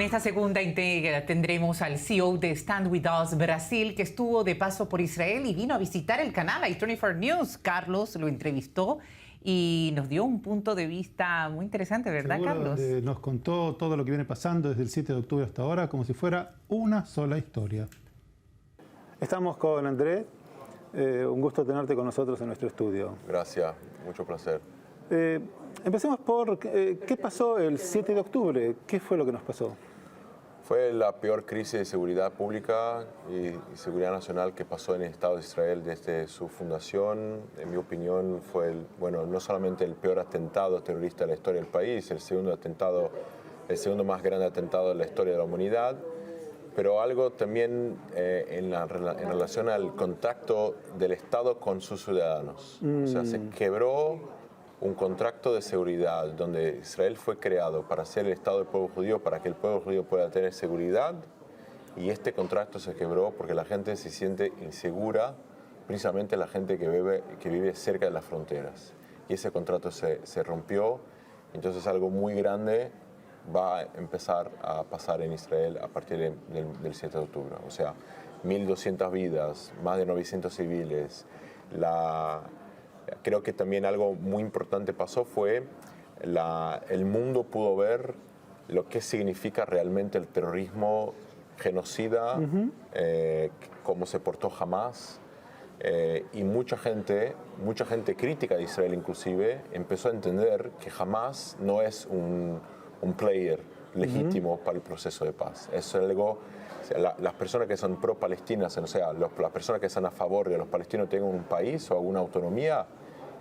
esta segunda entrega tendremos al CEO de Stand With Us Brasil, que estuvo de paso por Israel y vino a visitar el canal i24 News. Carlos lo entrevistó y nos dio un punto de vista muy interesante, ¿verdad, Seguro, Carlos? donde nos contó todo lo que viene pasando desde el 7 de octubre hasta ahora, como si fuera una sola historia. Estamos con Andrés. Un gusto tenerte con nosotros en nuestro estudio. Gracias, mucho placer. Empecemos por qué pasó el 7 de octubre. ¿Qué fue lo que nos pasó? Fue la peor crisis de seguridad pública y seguridad nacional que pasó en el Estado de Israel desde su fundación. En mi opinión, fue no solamente el peor atentado terrorista de la historia del país, el segundo más grande atentado de la historia de la humanidad, pero algo también en relación al contacto del Estado con sus ciudadanos. O sea, se quebró un contrato de seguridad donde Israel fue creado para ser el Estado del pueblo judío, para que el pueblo judío pueda tener seguridad, y este contrato se quebró porque la gente se siente insegura, principalmente la gente que vive cerca de las fronteras. Y ese contrato se rompió, entonces algo muy grande va a empezar a pasar en Israel a partir del 7 de octubre. O sea, 1.200 vidas, más de 900 civiles. Creo que también algo muy importante pasó fue el mundo pudo ver lo que significa realmente el terrorismo genocida, cómo se portó Hamas. Y mucha gente crítica de Israel inclusive, empezó a entender que Hamas no es un player legítimo para el proceso de paz. Es algo, las personas que son pro-palestinas, o sea, las personas que están a favor de que los palestinos tengan un país o alguna autonomía,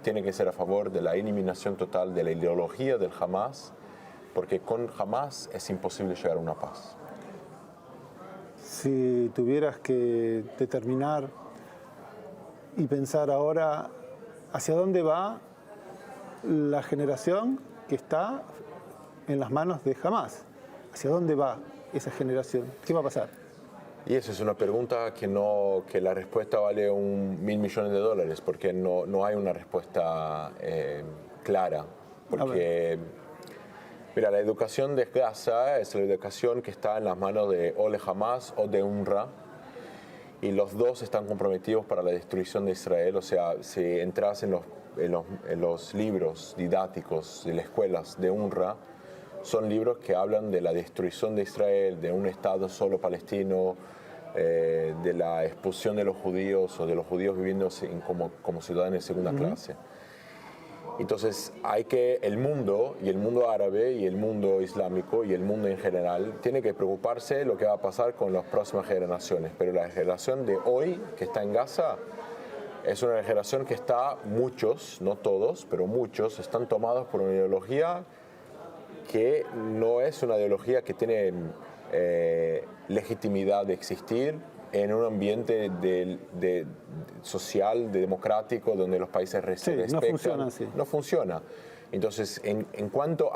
tienen que ser a favor de la eliminación total de la ideología del Hamas, porque con Hamas es imposible llegar a una paz. Si tuvieras que determinar y pensar ahora hacia dónde va la generación que está en las manos de Hamas, ¿hacia dónde va esa generación? ¿Qué va a pasar? Y eso es una pregunta que la respuesta vale $1.000 millones, porque no hay una respuesta clara. Porque, mira, la educación de Gaza es la educación que está en las manos de o de Hamas o de UNRWA, y los dos están comprometidos para la destrucción de Israel. O sea, si entras en los libros didácticos de las escuelas de UNRWA, son libros que hablan de la destrucción de Israel, de un Estado solo palestino, de la expulsión de los judíos o de los judíos viviendo como ciudadanos de segunda clase. Entonces el mundo, y el mundo árabe, y el mundo islámico, y el mundo en general, tiene que preocuparse de lo que va a pasar con las próximas generaciones. Pero la generación de hoy, que está en Gaza, es una generación que muchos, no todos, pero muchos, están tomados por una ideología que no es una ideología que tiene legitimidad de existir en un ambiente social, democrático, donde los países respetan. No funciona así. No funciona. Entonces, en cuanto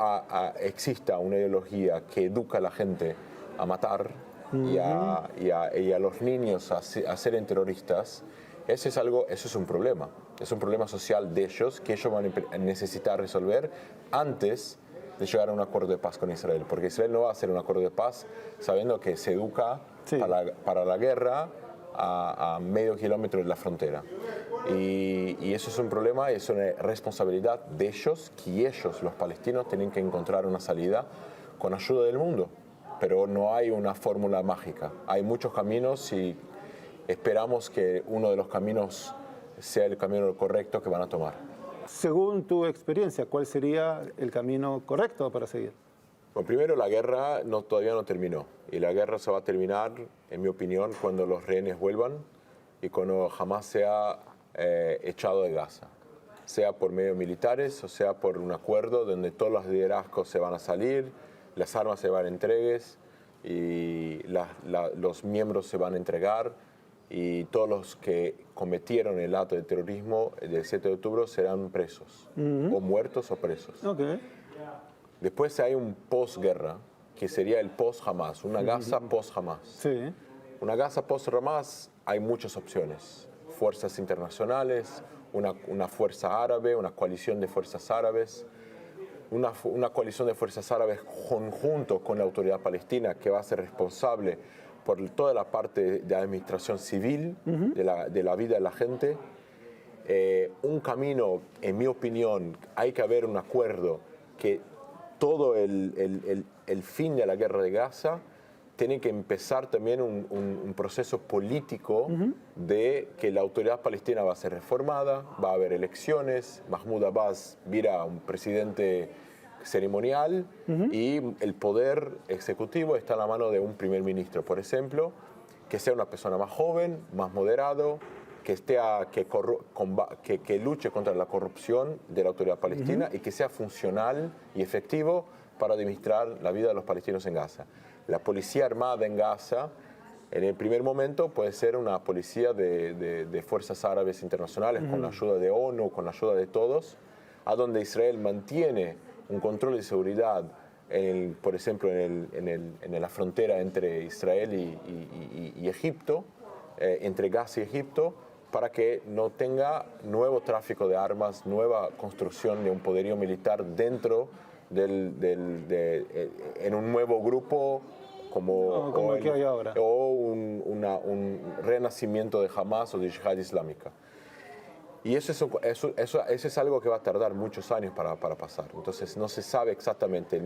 exista una ideología que educa a la gente a matar y a los niños a ser terroristas, eso es un problema. Es un problema social de ellos, que ellos van a necesitar resolver antes de llegar a un acuerdo de paz con Israel, porque Israel no va a hacer un acuerdo de paz sabiendo que se educa para la guerra a medio kilómetro de la frontera. Y eso es un problema, es una responsabilidad de ellos, que ellos, los palestinos, tienen que encontrar una salida con ayuda del mundo. Pero no hay una fórmula mágica. Hay muchos caminos y esperamos que uno de los caminos sea el camino correcto que van a tomar. Según tu experiencia, ¿cuál sería el camino correcto para seguir? Bueno, primero, la guerra todavía no terminó. Y la guerra se va a terminar, en mi opinión, cuando los rehenes vuelvan y cuando Hamas sea echado de Gaza. Sea por medios militares o sea por un acuerdo donde todos los liderazgos se van a salir, las armas se van a entregar y los miembros se van a entregar, y todos los que cometieron el acto de terrorismo del 7 de octubre serán presos, o muertos o presos. Okay. Después hay un posguerra, que sería el post-Hamas, una Gaza post-Hamas. Sí. Una Gaza post-Hamas, hay muchas opciones. Fuerzas internacionales, una fuerza árabe, una coalición de fuerzas árabes, una coalición de fuerzas árabes conjunto con la autoridad palestina que va a ser responsable por toda la parte de administración civil de la vida de la gente. Un camino, en mi opinión, hay que haber un acuerdo que todo el fin de la guerra de Gaza tiene que empezar también un proceso político de que la autoridad palestina va a ser reformada, va a haber elecciones, Mahmoud Abbas vira un presidente ceremonial y el poder ejecutivo está en la mano de un primer ministro, por ejemplo, que sea una persona más joven, más moderado, que luche contra la corrupción de la autoridad palestina y que sea funcional y efectivo para administrar la vida de los palestinos en Gaza. La policía armada en Gaza, en el primer momento, puede ser una policía de fuerzas árabes internacionales, con la ayuda de ONU, con la ayuda de todos, a donde Israel mantiene un control de seguridad, por ejemplo, en la frontera entre Israel y Egipto, entre Gaza y Egipto, para que no tenga nuevo tráfico de armas, nueva construcción de un poderío militar dentro en un nuevo grupo como el que hay ahora. O un renacimiento de Hamas o de Yihad Islámica. Y eso es algo que va a tardar muchos años para pasar. Entonces no se sabe exactamente.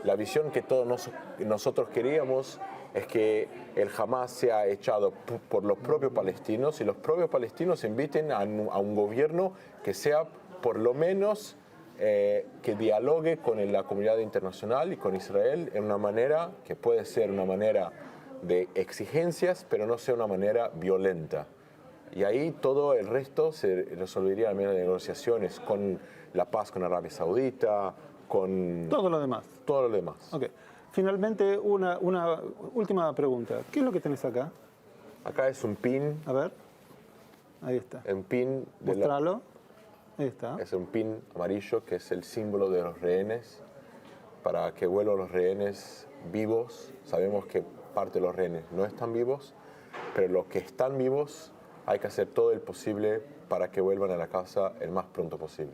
La visión que todos nosotros queríamos es que el Hamas sea echado por los propios palestinos y los propios palestinos inviten a un gobierno que sea por lo menos que dialogue con la comunidad internacional y con Israel en una manera que puede ser una manera de exigencias, pero no sea una manera violenta. Y ahí todo el resto se resolvería a manera de negociaciones con la paz con Arabia Saudita, con... Todo lo demás. Todo lo demás. Okay. Finalmente, una última pregunta. ¿Qué es lo que tenés acá? Acá es un pin. A ver. Ahí está. Un pin. Mostralo. Ahí está. Es un pin amarillo que es el símbolo de los rehenes, para que vuelvan los rehenes vivos. Sabemos que parte de los rehenes no están vivos, pero los que están vivos hay que hacer todo el posible para que vuelvan a la casa el más pronto posible.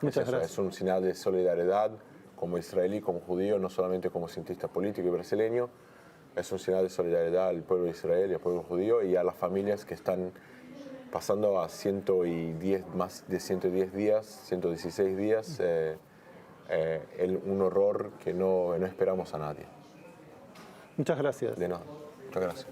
Muchas gracias. Es un señal de solidaridad como israelí, como judío, no solamente como cientista político y brasileño. Es un señal de solidaridad al pueblo de Israel y al pueblo judío y a las familias que están pasando a más de 110 días, 116 días, un horror que no esperamos a nadie. Muchas gracias. De nada. Muchas gracias.